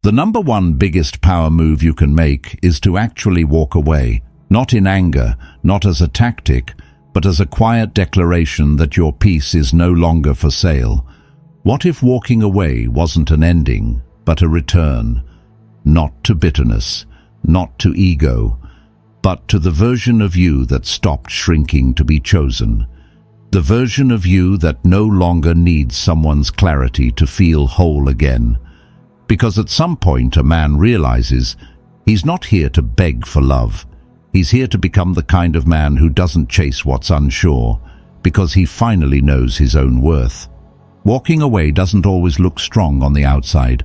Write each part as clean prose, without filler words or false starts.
The number one biggest power move you can make is to actually walk away, not in anger, not as a tactic, but as a quiet declaration that your peace is no longer for sale. What if walking away wasn't an ending, but a return? Not to bitterness, not to ego, but to the version of you that stopped shrinking to be chosen. The version of you that no longer needs someone's clarity to feel whole again. Because at some point a man realizes he's not here to beg for love. He's here to become the kind of man who doesn't chase what's unsure, because he finally knows his own worth. Walking away doesn't always look strong on the outside.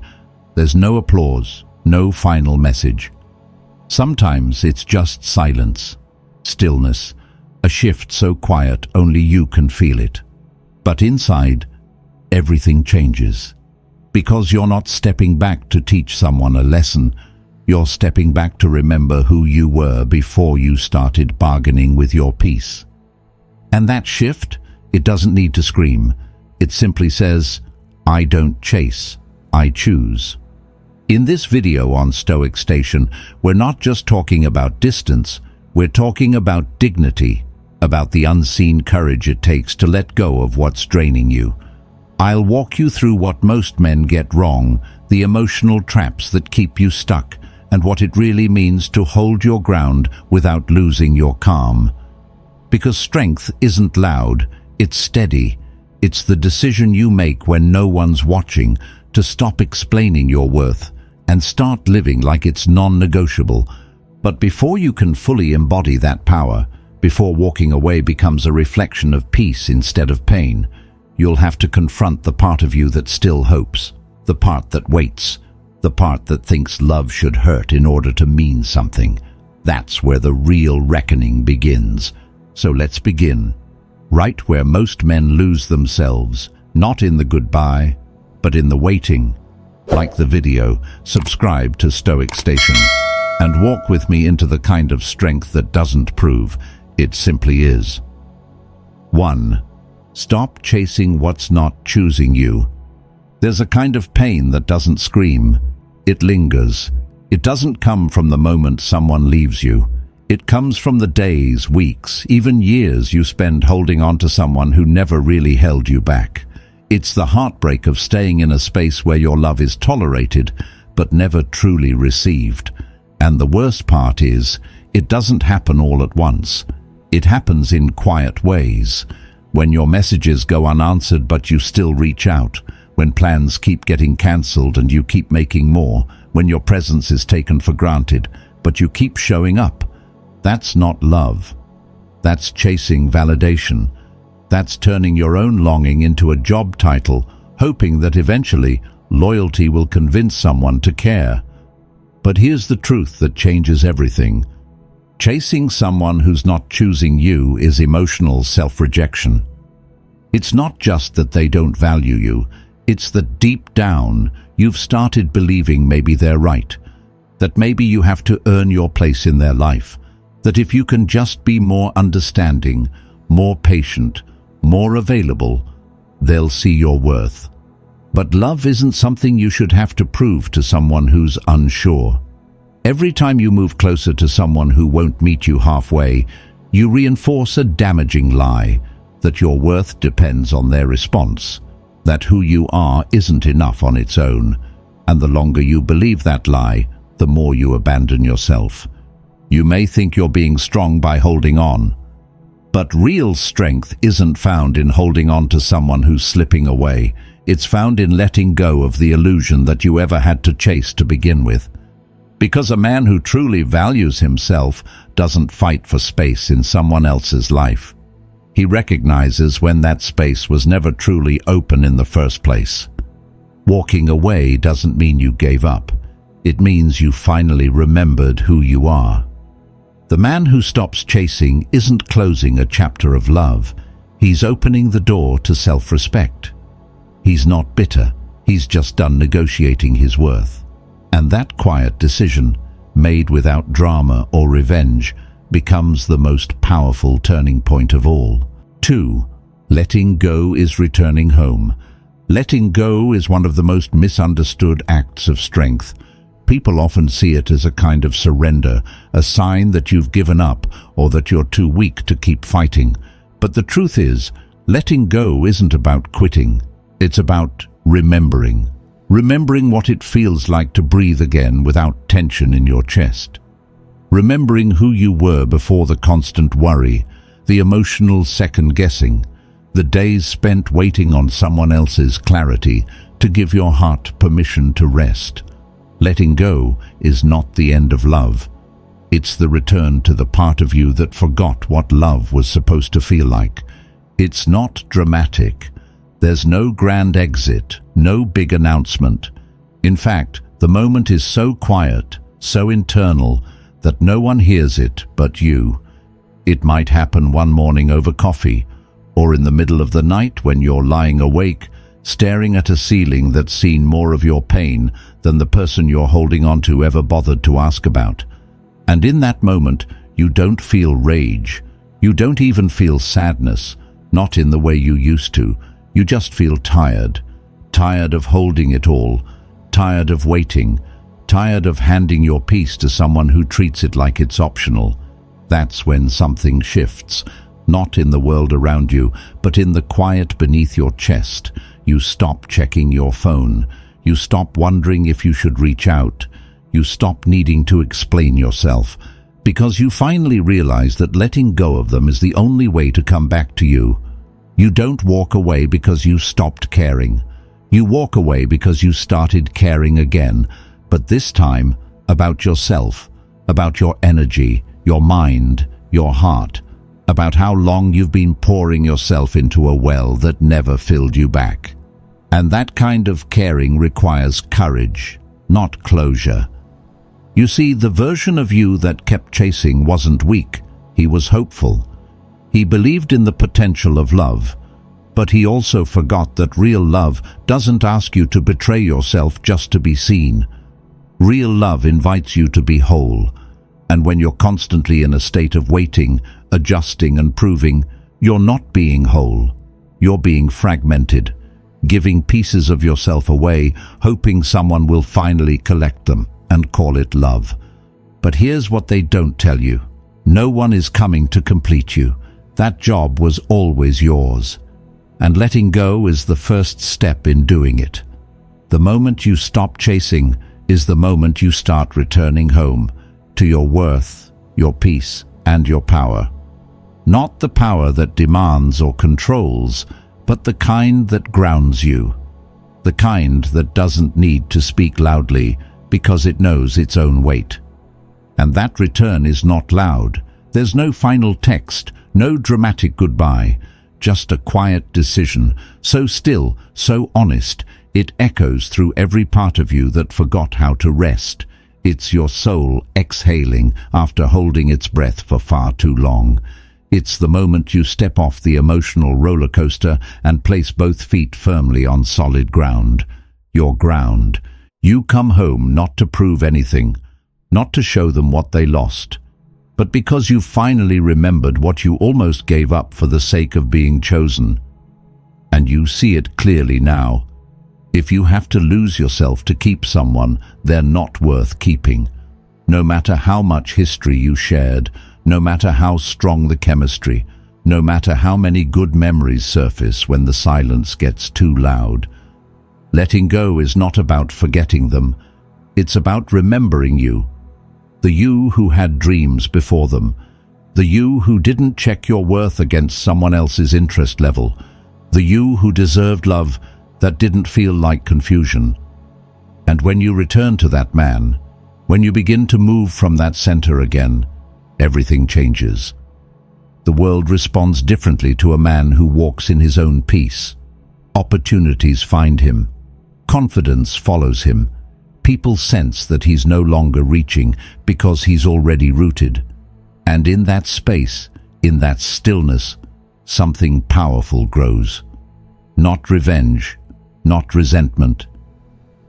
There's no applause, no final message. Sometimes it's just silence, stillness, a shift so quiet only you can feel it. But inside, everything changes. Because you're not stepping back to teach someone a lesson, you're stepping back to remember who you were before you started bargaining with your peace. And that shift, it doesn't need to scream. It simply says, I don't chase, I choose. In this video on Stoic Station, we're not just talking about distance, we're talking about dignity, about the unseen courage it takes to let go of what's draining you. I'll walk you through what most men get wrong, the emotional traps that keep you stuck, and what it really means to hold your ground without losing your calm. Because strength isn't loud, it's steady. It's the decision you make when no one's watching to stop explaining your worth and start living like it's non-negotiable. But before you can fully embody that power, before walking away becomes a reflection of peace instead of pain, you'll have to confront the part of you that still hopes, the part that waits, the part that thinks love should hurt in order to mean something. That's where the real reckoning begins. So let's begin. Right where most men lose themselves, not in the goodbye, but in the waiting. Like the video, subscribe to Stoic Station, and walk with me into the kind of strength that doesn't prove, it simply is. 1. Stop chasing what's not choosing you. There's a kind of pain that doesn't scream. It lingers. It doesn't come from the moment someone leaves you. It comes from the days, weeks, even years you spend holding on to someone who never really held you back. It's the heartbreak of staying in a space where your love is tolerated, but never truly received. And the worst part is, it doesn't happen all at once. It happens in quiet ways. When your messages go unanswered but you still reach out. When plans keep getting cancelled and you keep making more. When your presence is taken for granted, but you keep showing up. That's not love. That's chasing validation. That's turning your own longing into a job title, hoping that eventually loyalty will convince someone to care. But here's the truth that changes everything. Chasing someone who's not choosing you is emotional self-rejection. It's not just that they don't value you, it's that deep down you've started believing maybe they're right, that maybe you have to earn your place in their life, that if you can just be more understanding, more patient, more available, they'll see your worth. But love isn't something you should have to prove to someone who's unsure. Every time you move closer to someone who won't meet you halfway, you reinforce a damaging lie, that your worth depends on their response, that who you are isn't enough on its own, and the longer you believe that lie, the more you abandon yourself. You may think you're being strong by holding on, but real strength isn't found in holding on to someone who's slipping away. It's found in letting go of the illusion that you ever had to chase to begin with. Because a man who truly values himself doesn't fight for space in someone else's life. He recognizes when that space was never truly open in the first place. Walking away doesn't mean you gave up. It means you finally remembered who you are. The man who stops chasing isn't closing a chapter of love. He's opening the door to self-respect. He's not bitter. He's just done negotiating his worth. And that quiet decision, made without drama or revenge, becomes the most powerful turning point of all. 2. Letting go is returning home. Letting go is one of the most misunderstood acts of strength. People often see it as a kind of surrender, a sign that you've given up or that you're too weak to keep fighting. But the truth is, letting go isn't about quitting. It's about remembering. Remembering what it feels like to breathe again without tension in your chest. Remembering who you were before the constant worry, the emotional second-guessing, the days spent waiting on someone else's clarity to give your heart permission to rest. Letting go is not the end of love. It's the return to the part of you that forgot what love was supposed to feel like. It's not dramatic. There's no grand exit, no big announcement. In fact, the moment is so quiet, so internal, that no one hears it but you. It might happen one morning over coffee, or in the middle of the night when you're lying awake, staring at a ceiling that's seen more of your pain than the person you're holding on to ever bothered to ask about. And in that moment, you don't feel rage. You don't even feel sadness, not in the way you used to. You just feel tired. Tired of holding it all. Tired of waiting. Tired of handing your peace to someone who treats it like it's optional. That's when something shifts. Not in the world around you, but in the quiet beneath your chest. You stop checking your phone. You stop wondering if you should reach out. You stop needing to explain yourself. Because you finally realize that letting go of them is the only way to come back to you. You don't walk away because you stopped caring. You walk away because you started caring again, but this time about yourself, about your energy, your mind, your heart, about how long you've been pouring yourself into a well that never filled you back. And that kind of caring requires courage, not closure. You see, the version of you that kept chasing wasn't weak. He was hopeful. He believed in the potential of love, but he also forgot that real love doesn't ask you to betray yourself just to be seen. Real love invites you to be whole, and when you're constantly in a state of waiting, adjusting and proving, you're not being whole. You're being fragmented, giving pieces of yourself away, hoping someone will finally collect them and call it love. But here's what they don't tell you. No one is coming to complete you. That job was always yours. And letting go is the first step in doing it. The moment you stop chasing is the moment you start returning home to your worth, your peace, and your power. Not the power that demands or controls, but the kind that grounds you. The kind that doesn't need to speak loudly because it knows its own weight. And that return is not loud. There's no final text, no dramatic goodbye, just a quiet decision, so still, so honest, it echoes through every part of you that forgot how to rest. It's your soul exhaling after holding its breath for far too long. It's the moment you step off the emotional roller coaster and place both feet firmly on solid ground. Your ground. You come home not to prove anything, not to show them what they lost, but because you finally remembered what you almost gave up for the sake of being chosen. And you see it clearly now. If you have to lose yourself to keep someone, they're not worth keeping. No matter how much history you shared, no matter how strong the chemistry, no matter how many good memories surface when the silence gets too loud. Letting go is not about forgetting them. It's about remembering you. The you who had dreams before them. The you who didn't check your worth against someone else's interest level. The you who deserved love that didn't feel like confusion. And when you return to that man, when you begin to move from that center again, everything changes. The world responds differently to a man who walks in his own peace. Opportunities find him. Confidence follows him. People sense that he's no longer reaching because he's already rooted. And in that space, in that stillness, something powerful grows. Not revenge, not resentment,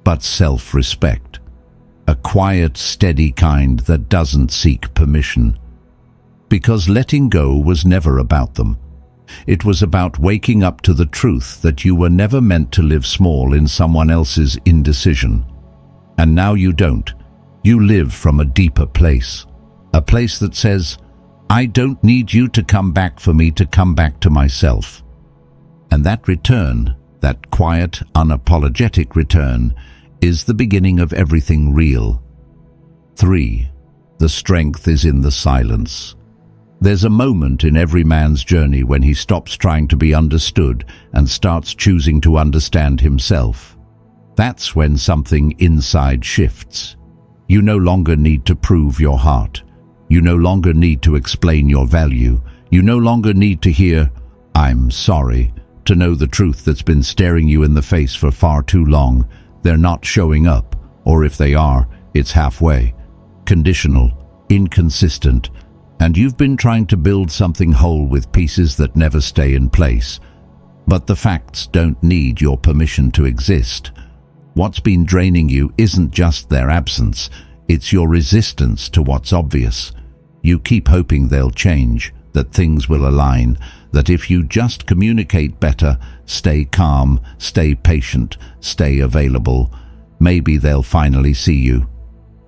but self-respect. A quiet, steady kind that doesn't seek permission. Because letting go was never about them. It was about waking up to the truth that you were never meant to live small in someone else's indecision. And now you don't. You live from a deeper place, a place that says, I don't need you to come back for me to come back to myself. And that return, that quiet, unapologetic return, is the beginning of everything real. 3. The strength is in the silence. There's a moment in every man's journey when he stops trying to be understood and starts choosing to understand himself. That's when something inside shifts. You no longer need to prove your heart. You no longer need to explain your value. You no longer need to hear, I'm sorry, to know the truth that's been staring you in the face for far too long. They're not showing up, or if they are, it's halfway, conditional, inconsistent, and you've been trying to build something whole with pieces that never stay in place. But the facts don't need your permission to exist. What's been draining you isn't just their absence, it's your resistance to what's obvious. You keep hoping they'll change, that things will align, that if you just communicate better, stay calm, stay patient, stay available, maybe they'll finally see you.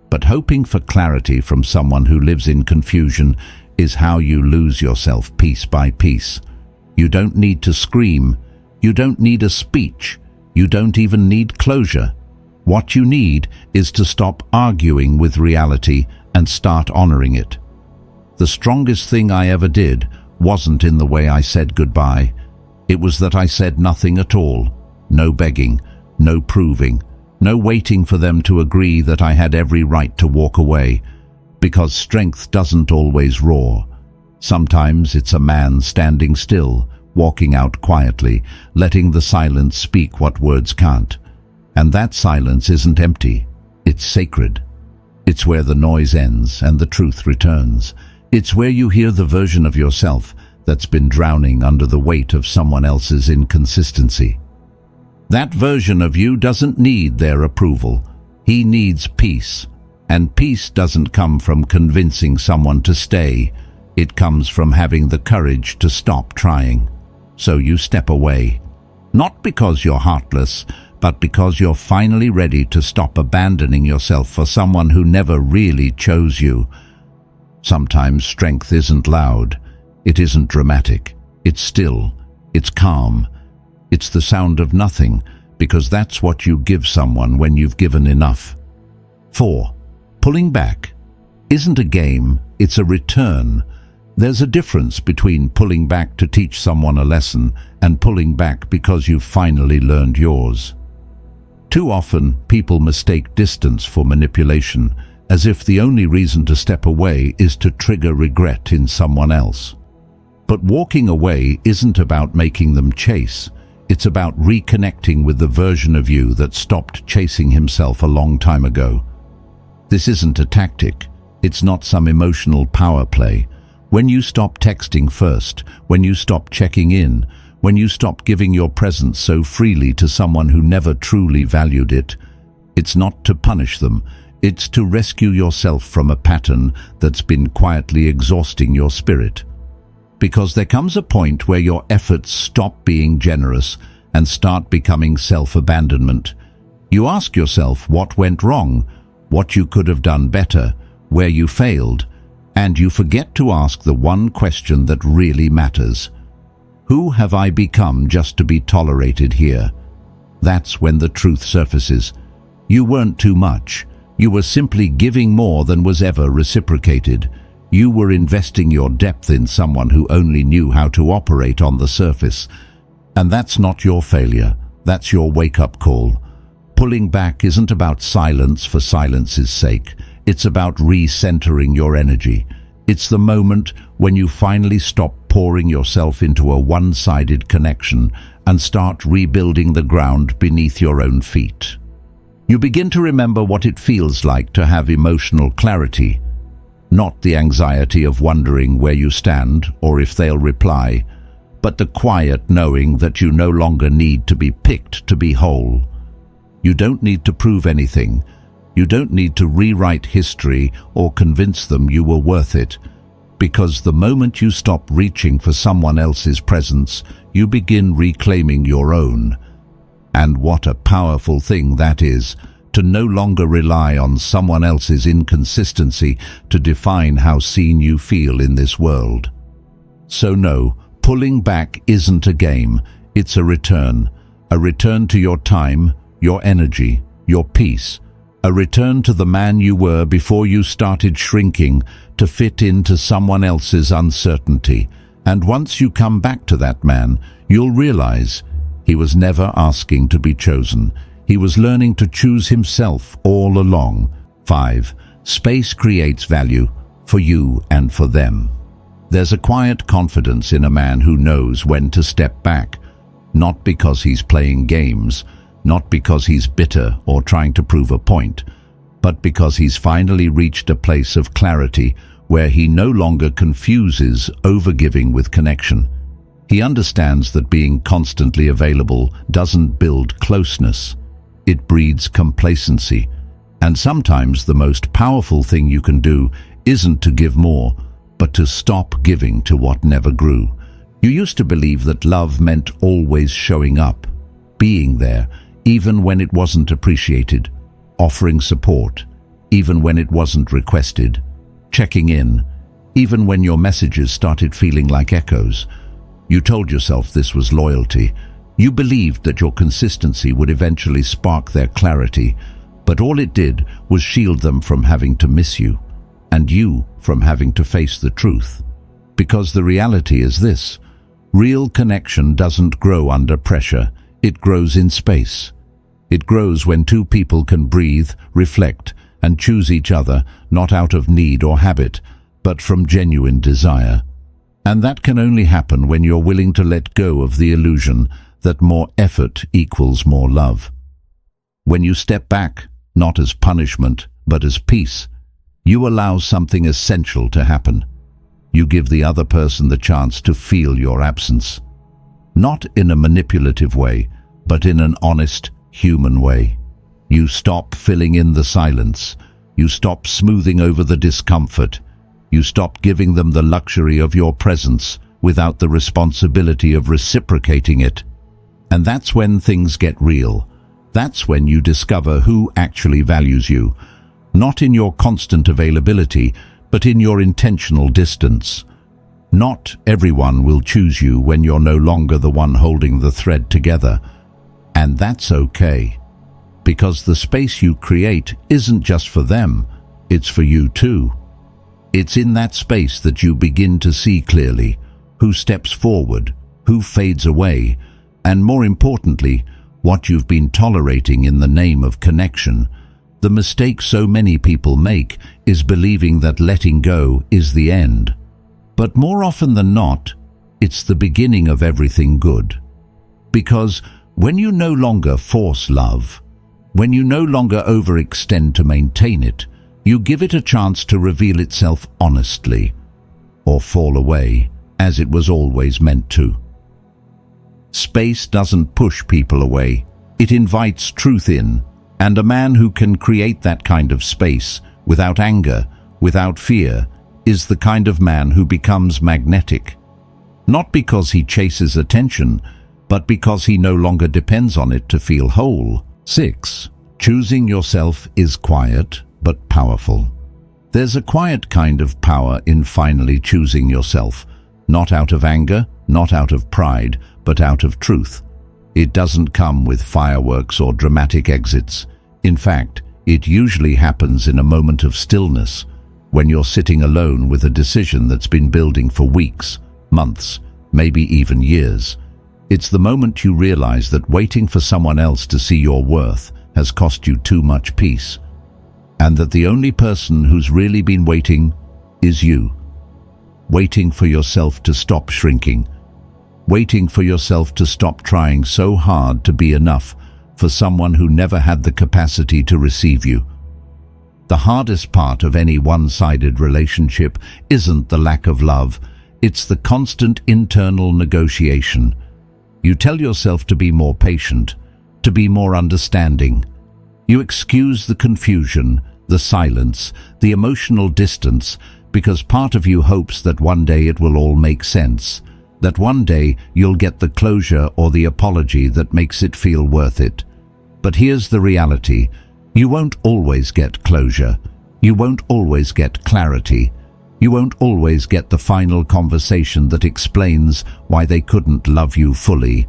But hoping for clarity from someone who lives in confusion is how you lose yourself piece by piece. You don't need to scream. You don't need a speech. You don't even need closure. What you need is to stop arguing with reality and start honoring it. The strongest thing I ever did wasn't in the way I said goodbye. It was that I said nothing at all. No begging, no proving, no waiting for them to agree that I had every right to walk away, because strength doesn't always roar. Sometimes it's a man standing still, walking out quietly, letting the silence speak what words can't. And that silence isn't empty, it's sacred. It's where the noise ends and the truth returns. It's where you hear the version of yourself that's been drowning under the weight of someone else's inconsistency. That version of you doesn't need their approval. He needs peace. And peace doesn't come from convincing someone to stay. It comes from having the courage to stop trying. So you step away. Not because you're heartless, but because you're finally ready to stop abandoning yourself for someone who never really chose you. Sometimes strength isn't loud. It isn't dramatic. It's still. It's calm. It's the sound of nothing, because that's what you give someone when you've given enough. 4. Pulling back isn't a game, it's a return. There's a difference between pulling back to teach someone a lesson and pulling back because you've finally learned yours. Too often, people mistake distance for manipulation, as if the only reason to step away is to trigger regret in someone else. But walking away isn't about making them chase. It's about reconnecting with the version of you that stopped chasing himself a long time ago. This isn't a tactic. It's not some emotional power play. When you stop texting first, when you stop checking in, when you stop giving your presence so freely to someone who never truly valued it, it's not to punish them. It's to rescue yourself from a pattern that's been quietly exhausting your spirit. Because there comes a point where your efforts stop being generous and start becoming self-abandonment. You ask yourself what went wrong, what you could have done better, where you failed, and you forget to ask the one question that really matters. Who have I become just to be tolerated here? That's when the truth surfaces. You weren't too much. You were simply giving more than was ever reciprocated. You were investing your depth in someone who only knew how to operate on the surface. And that's not your failure. That's your wake-up call. Pulling back isn't about silence for silence's sake. It's about recentering your energy. It's the moment when you finally stop pouring yourself into a one-sided connection and start rebuilding the ground beneath your own feet. You begin to remember what it feels like to have emotional clarity. Not the anxiety of wondering where you stand or if they'll reply, but the quiet knowing that you no longer need to be picked to be whole. You don't need to prove anything. You don't need to rewrite history or convince them you were worth it, because the moment you stop reaching for someone else's presence, you begin reclaiming your own. And what a powerful thing that is, to no longer rely on someone else's inconsistency to define how seen you feel in this world. So no, pulling back isn't a game, it's a return to your time, your energy, your peace, a return to the man you were before you started shrinking to fit into someone else's uncertainty. And once you come back to that man, you'll realize he was never asking to be chosen. He was learning to choose himself all along. 5. Space creates value for you and for them. There's a quiet confidence in a man who knows when to step back, not because he's playing games, not because he's bitter or trying to prove a point, but because he's finally reached a place of clarity where he no longer confuses overgiving with connection. He understands that being constantly available doesn't build closeness. It breeds complacency. And sometimes the most powerful thing you can do isn't to give more, but to stop giving to what never grew. You used to believe that love meant always showing up, being there, even when it wasn't appreciated, offering support, even when it wasn't requested, checking in, even when your messages started feeling like echoes. You told yourself this was loyalty. You believed that your consistency would eventually spark their clarity, but all it did was shield them from having to miss you, and you from having to face the truth. Because the reality is this: real connection doesn't grow under pressure, it grows in space. It grows when two people can breathe, reflect, and choose each other, not out of need or habit, but from genuine desire. And that can only happen when you're willing to let go of the illusion that more effort equals more love. When you step back, not as punishment, but as peace, you allow something essential to happen. You give the other person the chance to feel your absence. Not in a manipulative way, but in an honest, human way. You stop filling in the silence. You stop smoothing over the discomfort. You stop giving them the luxury of your presence without the responsibility of reciprocating it. And that's when things get real. That's when you discover who actually values you, not in your constant availability, but in your intentional distance. Not everyone will choose you when you're no longer the one holding the thread together. And that's okay, because the space you create isn't just for them, it's for you too. It's in that space that you begin to see clearly who steps forward, who fades away, and more importantly, what you've been tolerating in the name of connection. The mistake so many people make is believing that letting go is the end. But more often than not, it's the beginning of everything good. Because when you no longer force love, when you no longer overextend to maintain it, you give it a chance to reveal itself honestly, or fall away, as it was always meant to. Space doesn't push people away, it invites truth in, and a man who can create that kind of space, without anger, without fear, is the kind of man who becomes magnetic. Not because he chases attention, but because he no longer depends on it to feel whole. 6. Choosing yourself is quiet, but powerful. There's a quiet kind of power in finally choosing yourself, not out of anger, not out of pride, but out of truth. It doesn't come with fireworks or dramatic exits. In fact, it usually happens in a moment of stillness, when you're sitting alone with a decision that's been building for weeks, months, maybe even years. It's the moment you realize that waiting for someone else to see your worth has cost you too much peace, and that the only person who's really been waiting is you. Waiting for yourself to stop shrinking. Waiting for yourself to stop trying so hard to be enough for someone who never had the capacity to receive you. The hardest part of any one-sided relationship isn't the lack of love, it's the constant internal negotiation. You tell yourself to be more patient, to be more understanding. You excuse the confusion, the silence, the emotional distance, because part of you hopes that one day it will all make sense, that one day you'll get the closure or the apology that makes it feel worth it. But here's the reality: You won't always get closure. You won't always get clarity. You won't always get the final conversation that explains why they couldn't love you fully.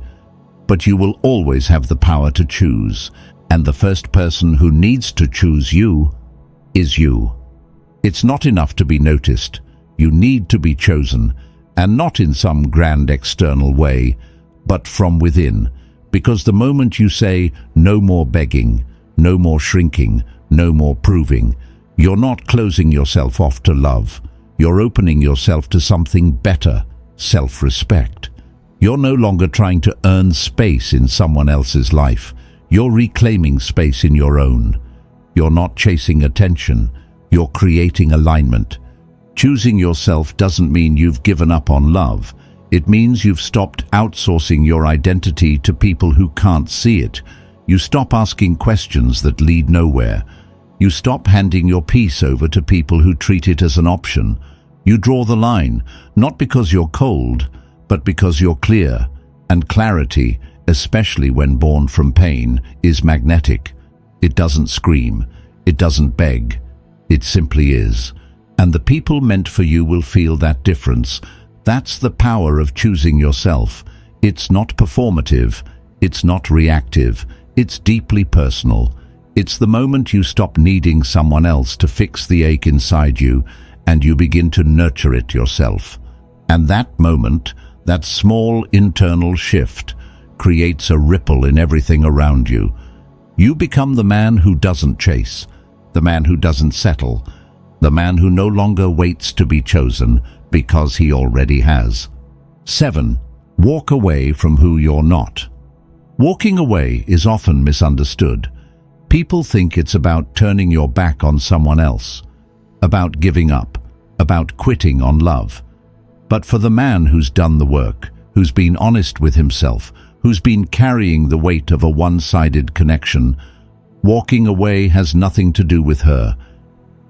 But you will always have the power to choose, and the first person who needs to choose you is you. It's not enough to be noticed. You need to be chosen, and not in some grand external way, but from within, because the moment you say, no more begging, no more shrinking, no more proving, you're not closing yourself off to love. You're opening yourself to something better, self-respect. You're no longer trying to earn space in someone else's life. You're reclaiming space in your own. You're not chasing attention. You're creating alignment. Choosing yourself doesn't mean you've given up on love. It means you've stopped outsourcing your identity to people who can't see it. You stop asking questions that lead nowhere. You stop handing your peace over to people who treat it as an option. You draw the line, not because you're cold, but because you're clear. And clarity, especially when born from pain, is magnetic. It doesn't scream. It doesn't beg. It simply is. And the people meant for you will feel that difference. That's the power of choosing yourself. It's not performative. It's not reactive. It's deeply personal. It's the moment you stop needing someone else to fix the ache inside you, and you begin to nurture it yourself. And that moment, that small internal shift, creates a ripple in everything around you. You become the man who doesn't chase, the man who doesn't settle, the man who no longer waits to be chosen because he already has. 7. Walk away from who you're not. Walking away is often misunderstood. People think it's about turning your back on someone else, about giving up, about quitting on love. But for the man who's done the work, who's been honest with himself, who's been carrying the weight of a one-sided connection, walking away has nothing to do with her.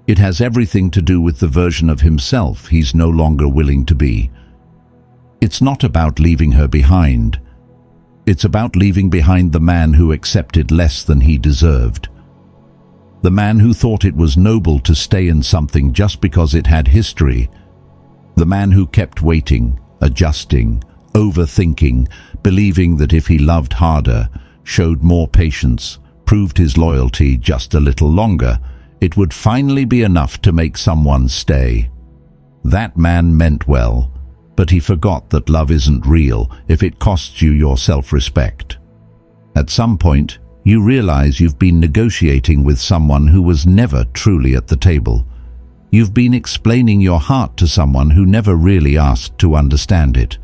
It has everything to do with the version of himself he's no longer willing to be. It's not about leaving her behind. It's about leaving behind the man who accepted less than he deserved. The man who thought it was noble to stay in something just because it had history. The man who kept waiting, adjusting, overthinking, believing that if he loved harder, showed more patience, proved his loyalty just a little longer, it would finally be enough to make someone stay. That man meant well, but he forgot that love isn't real if it costs you your self-respect. At some point, you realize you've been negotiating with someone who was never truly at the table. You've been explaining your heart to someone who never really asked to understand it.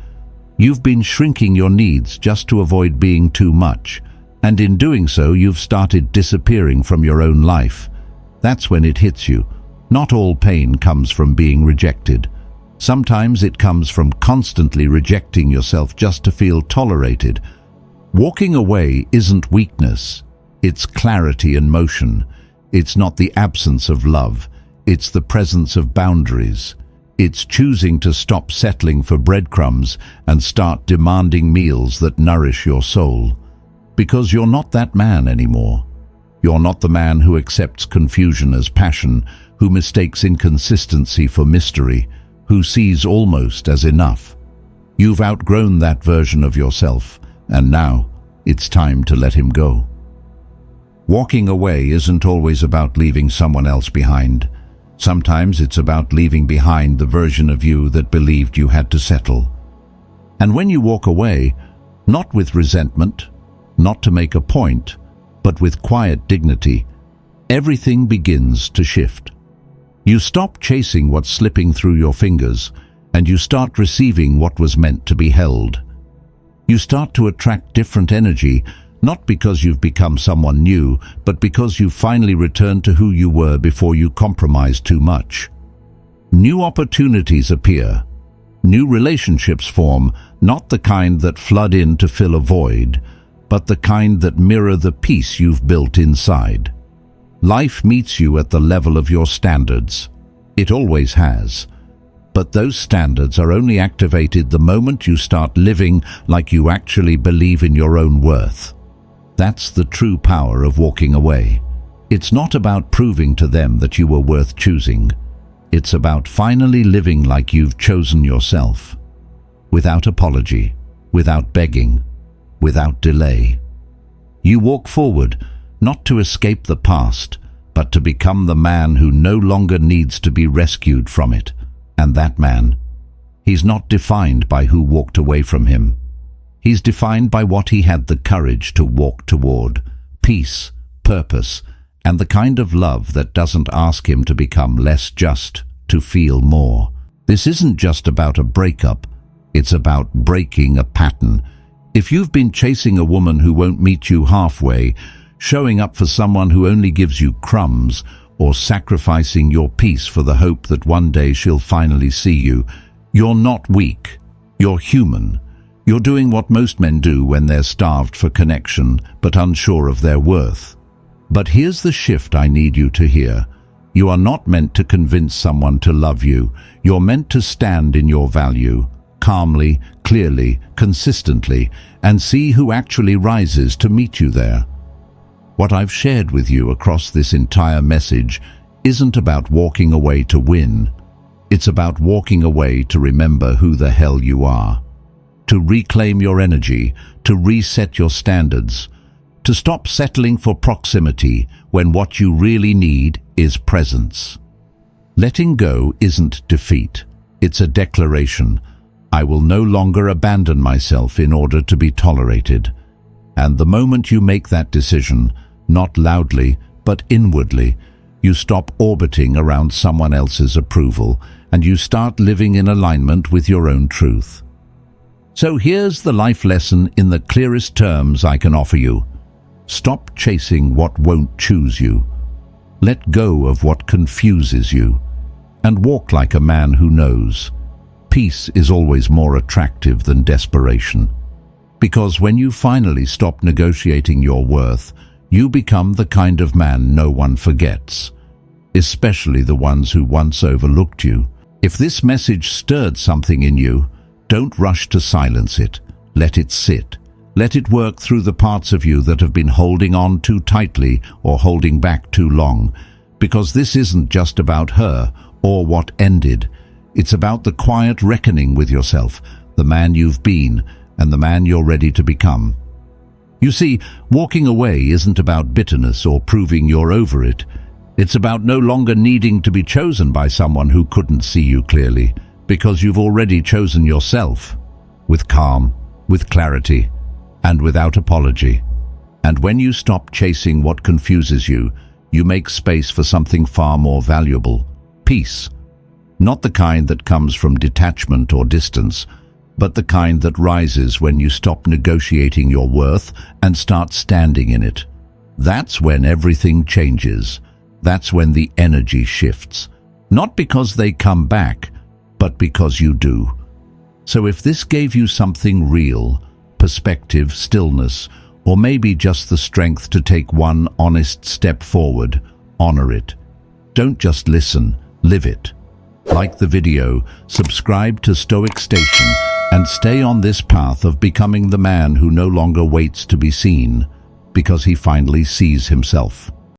You've been shrinking your needs just to avoid being too much, and in doing so you've started disappearing from your own life. That's when it hits you. Not all pain comes from being rejected. Sometimes it comes from constantly rejecting yourself just to feel tolerated. Walking away isn't weakness. It's clarity and motion. It's not the absence of love. It's the presence of boundaries. It's choosing to stop settling for breadcrumbs and start demanding meals that nourish your soul. Because you're not that man anymore. You're not the man who accepts confusion as passion, who mistakes inconsistency for mystery, who sees almost as enough. You've outgrown that version of yourself, and now it's time to let him go. Walking away isn't always about leaving someone else behind. Sometimes it's about leaving behind the version of you that believed you had to settle. And when you walk away, not with resentment, not to make a point, but with quiet dignity, everything begins to shift. You stop chasing what's slipping through your fingers, and you start receiving what was meant to be held. You start to attract different energy, not because you've become someone new, but because you've finally returned to who you were before you compromised too much. New opportunities appear. New relationships form, not the kind that flood in to fill a void, but the kind that mirror the peace you've built inside. Life meets you at the level of your standards. It always has. But those standards are only activated the moment you start living like you actually believe in your own worth. That's the true power of walking away. It's not about proving to them that you were worth choosing. It's about finally living like you've chosen yourself. Without apology, without begging, without delay. You walk forward, not to escape the past, but to become the man who no longer needs to be rescued from it. And that man, he's not defined by who walked away from him. He's defined by what he had the courage to walk toward: peace, purpose, and the kind of love that doesn't ask him to become less, just to feel more. This isn't just about a breakup, it's about breaking a pattern. If you've been chasing a woman who won't meet you halfway, showing up for someone who only gives you crumbs, or sacrificing your peace for the hope that one day she'll finally see you, you're not weak, you're human. You're doing what most men do when they're starved for connection but unsure of their worth. But here's the shift I need you to hear. You are not meant to convince someone to love you. You're meant to stand in your value, calmly, clearly, consistently, and see who actually rises to meet you there. What I've shared with you across this entire message isn't about walking away to win. It's about walking away to remember who the hell you are, to reclaim your energy, to reset your standards, to stop settling for proximity when what you really need is presence. Letting go isn't defeat. It's a declaration. I will no longer abandon myself in order to be tolerated. And the moment you make that decision, not loudly, but inwardly, you stop orbiting around someone else's approval, and you start living in alignment with your own truth. So here's the life lesson in the clearest terms I can offer you. Stop chasing what won't choose you. Let go of what confuses you, and walk like a man who knows. Peace is always more attractive than desperation. Because when you finally stop negotiating your worth, you become the kind of man no one forgets, especially the ones who once overlooked you. If this message stirred something in you, don't rush to silence it. Let it sit. Let it work through the parts of you that have been holding on too tightly or holding back too long. Because this isn't just about her or what ended. It's about the quiet reckoning with yourself, the man you've been, and the man you're ready to become. You see, walking away isn't about bitterness or proving you're over it. It's about no longer needing to be chosen by someone who couldn't see you clearly, because you've already chosen yourself, with calm, with clarity, and without apology. And when you stop chasing what confuses you, you make space for something far more valuable: peace. Not the kind that comes from detachment or distance, but the kind that rises when you stop negotiating your worth and start standing in it. That's when everything changes. That's when the energy shifts. Not because they come back, but because you do. So if this gave you something real, perspective, stillness, or maybe just the strength to take one honest step forward, honor it. Don't just listen, live it. Like the video, subscribe to Stoic Station, and stay on this path of becoming the man who no longer waits to be seen, because he finally sees himself.